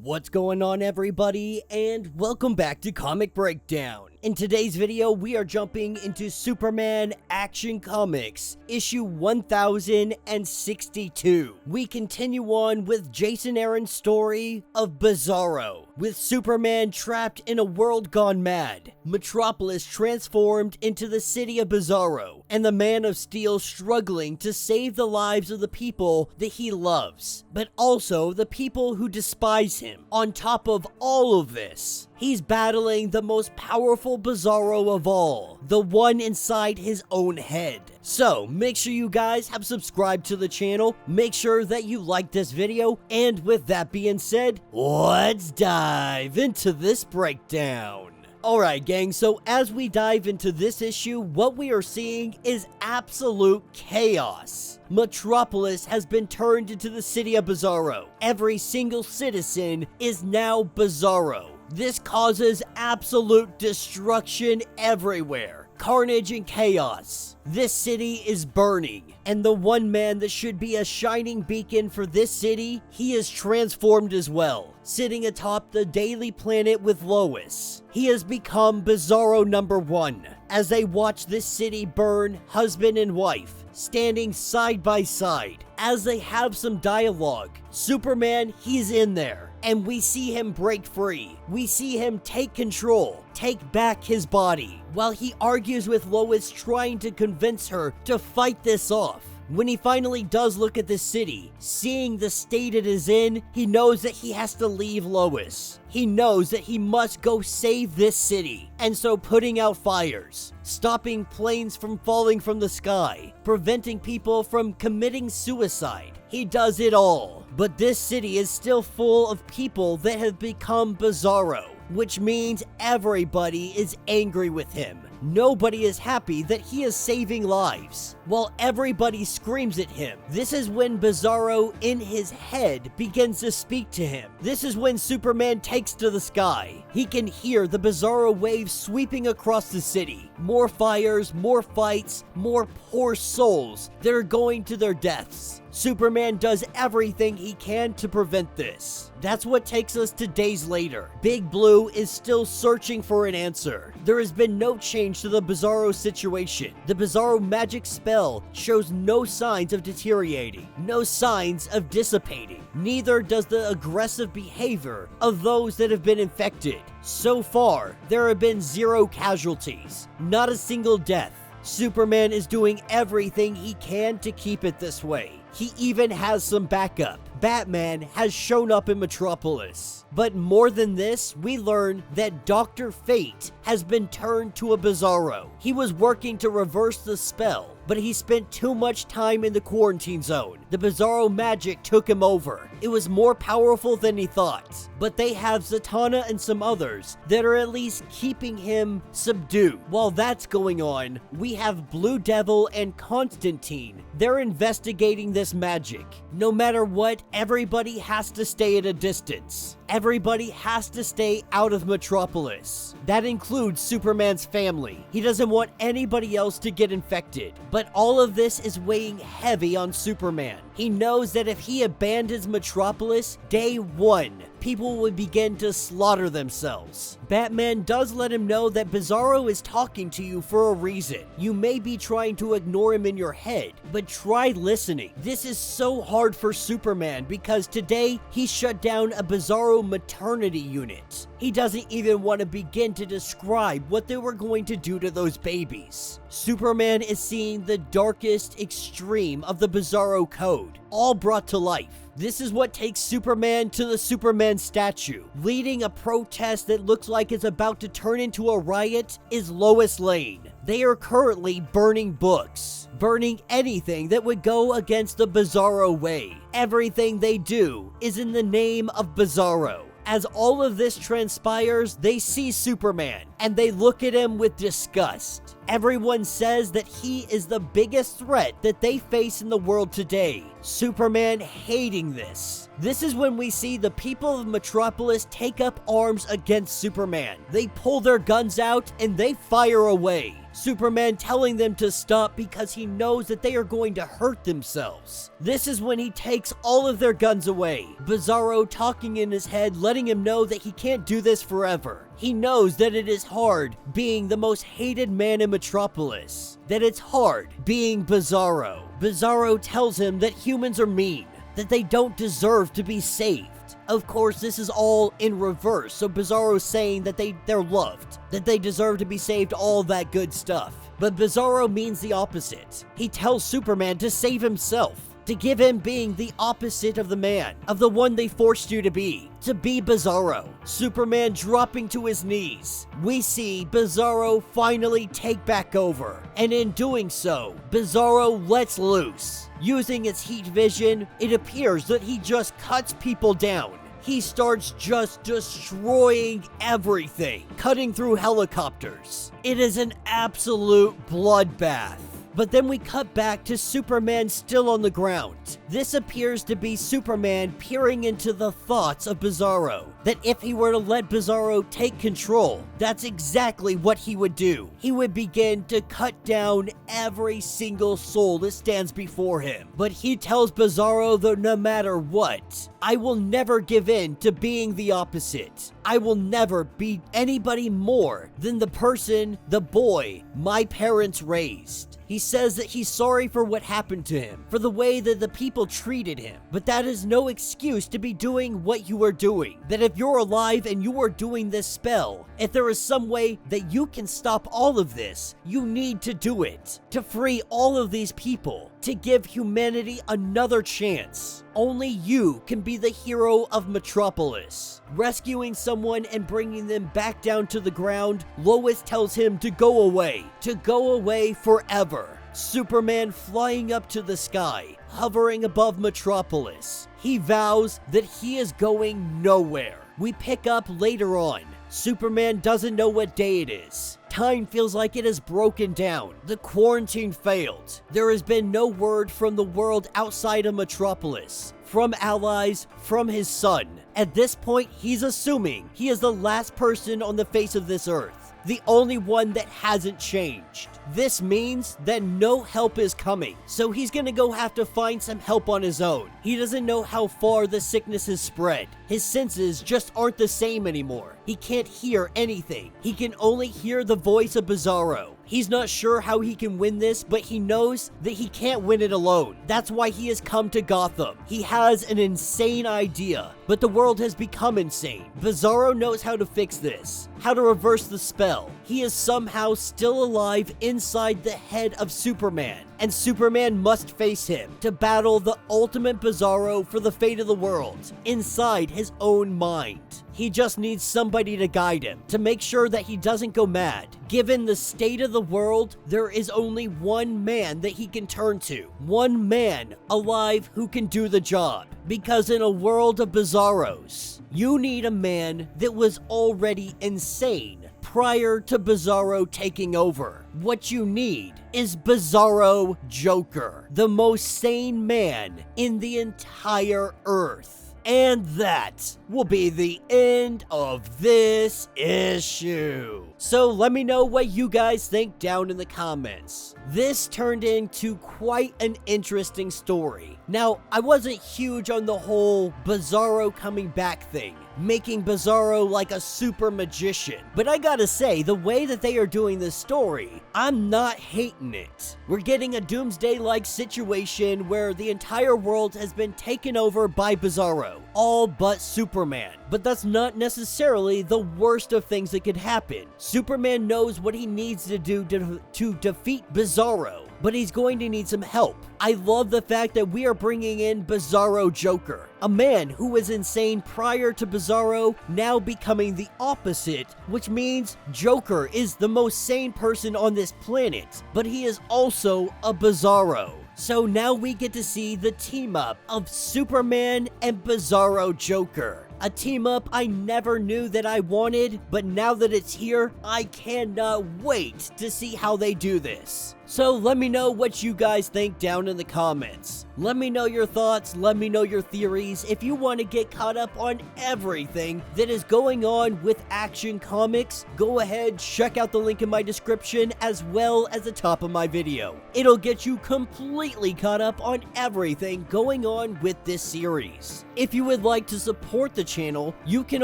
What's going on, everybody, and welcome back to Comic Breakdown. In today's video, we are jumping into Superman Action Comics, issue 1062. We continue on with Jason Aaron's story of Bizarro, with Superman trapped in a world gone mad, Metropolis transformed into the city of Bizarro, and the Man of Steel struggling to save the lives of the people that he loves, but also the people who despise him. On top of all of this, he's battling the most powerful Bizarro of all, the one inside his own head. So, make sure you guys have subscribed to the channel, make sure that you like this video, and with that being said, let's dive into this breakdown. Alright gang, so as we dive into this issue, what we are seeing is absolute chaos. Metropolis has been turned into the city of Bizarro. Every single citizen is now Bizarro. This causes absolute destruction everywhere. Carnage and chaos. This city is burning, and the one man that should be a shining beacon for this city, he is transformed as well, sitting atop the Daily Planet with Lois. He has become Bizarro #1. As they watch this city burn, husband and wife, standing side by side. As they have some dialogue, Superman, he's in there, and we see him break free. We see him take control, take back his body, while he argues with Lois, trying to convince her to fight this off. When he finally does look at the city, seeing the state it is in, he knows that he has to leave Lois. He knows that he must go save this city, and so putting out fires, stopping planes from falling from the sky, preventing people from committing suicide. He does it all. But this city is still full of people that have become Bizarro, which means everybody is angry with him. Nobody is happy that he is saving lives, while everybody screams at him. This is when Bizarro in his head begins to speak to him. This is when Superman takes to the sky. He can hear the Bizarro waves sweeping across the city. More fires, more fights, more poor souls that are going to their deaths. Superman does everything he can to prevent this. That's what takes us to days later. Big Blue is still searching for an answer. There has been no change to the Bizarro situation. The Bizarro magic spell shows no signs of deteriorating, no signs of dissipating. Neither does the aggressive behavior of those that have been infected. So far, there have been 0 casualties, not a single death. Superman is doing everything he can to keep it this way. He even has some backup. Batman has shown up in Metropolis. But more than this, we learn that Dr. Fate has been turned to a Bizarro. He was working to reverse the spell, but he spent too much time in the quarantine zone. The Bizarro magic took him over. It was more powerful than he thought. But they have Zatanna and some others that are at least keeping him subdued. While that's going on, we have Blue Devil and Constantine. They're investigating this magic. No matter what, everybody has to stay at a distance. Everybody has to stay out of Metropolis. That includes Superman's family. He doesn't want anybody else to get infected. But all of this is weighing heavy on Superman. He knows that if he abandons Metropolis, day 1, people would begin to slaughter themselves. Batman does let him know that Bizarro is talking to you for a reason. You may be trying to ignore him in your head, but try listening. This is so hard for Superman because today he shut down a Bizarro maternity unit. He doesn't even want to begin to describe what they were going to do to those babies. Superman is seeing the darkest extreme of the Bizarro code, all brought to life. This is what takes Superman to the Superman statue. Leading a protest that looks like it's about to turn into a riot is Lois Lane. They are currently burning books, burning anything that would go against the Bizarro way. Everything they do is in the name of Bizarro. As all of this transpires, they see Superman, and they look at him with disgust. Everyone says that he is the biggest threat that they face in the world today. Superman hating this. This is when we see the people of Metropolis take up arms against Superman. They pull their guns out and they fire away. Superman telling them to stop because he knows that they are going to hurt themselves. This is when he takes all of their guns away. Bizarro talking in his head, letting him know that he can't do this forever. He knows that it is hard being the most hated man in Metropolis, that it's hard being Bizarro. Bizarro tells him that humans are mean, that they don't deserve to be saved. Of course, this is all in reverse, so Bizarro's saying that they're loved, that they deserve to be saved, all that good stuff. But Bizarro means the opposite. He tells Superman to save himself, to give him being the opposite of the man, of the one they forced you to be Bizarro. Superman dropping to his knees. We see Bizarro finally take back over, and in doing so, Bizarro lets loose. Using its heat vision, it appears that he just cuts people down. He starts just destroying everything, cutting through helicopters. It is an absolute bloodbath. But then we cut back to Superman still on the ground. This appears to be Superman peering into the thoughts of Bizarro, that if he were to let Bizarro take control, that's exactly what he would do. He would begin to cut down every single soul that stands before him. But he tells Bizarro that no matter what, I will never give in to being the opposite. I will never be anybody more than the person, the boy, my parents raised. He says that he's sorry for what happened to him, for the way that the people treated him, but that is no excuse to be doing what you are doing. That if you're alive and you are doing this spell, if there is some way that you can stop all of this, you need to do it, to free all of these people, to give humanity another chance. Only you can be the hero of Metropolis. Rescuing someone and bringing them back down to the ground, Lois tells him to go away forever. Superman flying up to the sky, hovering above Metropolis. He vows that he is going nowhere. We pick up later on. Superman doesn't know what day it is. Time feels like it has broken down. The quarantine failed. There has been no word from the world outside of Metropolis, from allies, from his son. At this point, he's assuming he is the last person on the face of this earth, the only one that hasn't changed. This means that no help is coming, so he's gonna go have to find some help on his own. He doesn't know how far the sickness has spread. His senses just aren't the same anymore. He can't hear anything. He can only hear the voice of Bizarro. He's not sure how he can win this, but he knows that he can't win it alone. That's why he has come to Gotham. He has an insane idea, but the world has become insane. Bizarro knows how to fix this, how to reverse the spell. He is somehow still alive inside the head of Superman, and Superman must face him to battle the ultimate Bizarro for the fate of the world inside his own mind. He just needs somebody to guide him, to make sure that he doesn't go mad. Given the state of the world, there is only one man that he can turn to. One man alive who can do the job. Because in a world of Bizarros, you need a man that was already insane prior to Bizarro taking over. What you need is Bizarro Joker, the most sane man in the entire Earth. And that will be the end of this issue. So let me know what you guys think down in the comments. This turned into quite an interesting story. Now, I wasn't huge on the whole Bizarro coming back thing, making Bizarro like a super magician. But I gotta say, the way that they are doing this story, I'm not hating it. We're getting a doomsday-like situation where the entire world has been taken over by Bizarro, all but Superman. But that's not necessarily the worst of things that could happen. Superman knows what he needs to do to defeat Bizarro, but he's going to need some help. I love the fact that we are bringing in Bizarro Joker, a man who was insane prior to Bizarro, now becoming the opposite, which means Joker is the most sane person on this planet, but he is also a Bizarro. So now we get to see the team up of Superman and Bizarro Joker. A team up I never knew that I wanted, but now that it's here, I cannot wait to see how they do this. So let me know what you guys think down in the comments. Let me know your thoughts, let me know your theories. If you want to get caught up on everything that is going on with Action Comics, go ahead, check out the link in my description as well as the top of my video. It'll get you completely caught up on everything going on with this series. If you would like to support the channel, you can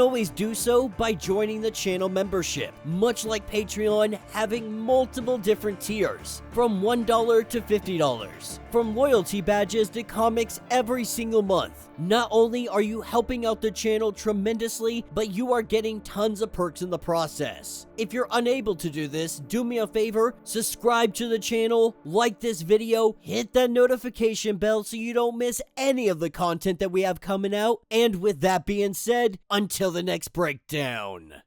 always do so by joining the channel membership, much like Patreon, having multiple different tiers, from $1 to $50, from loyalty badges to comics every single month. Not only are you helping out the channel tremendously, but you are getting tons of perks in the process. If you're unable to do this, do me a favor, subscribe to the channel, like this video, hit that notification bell so you don't miss any of the content that we have coming out, and with that being said, until the next breakdown.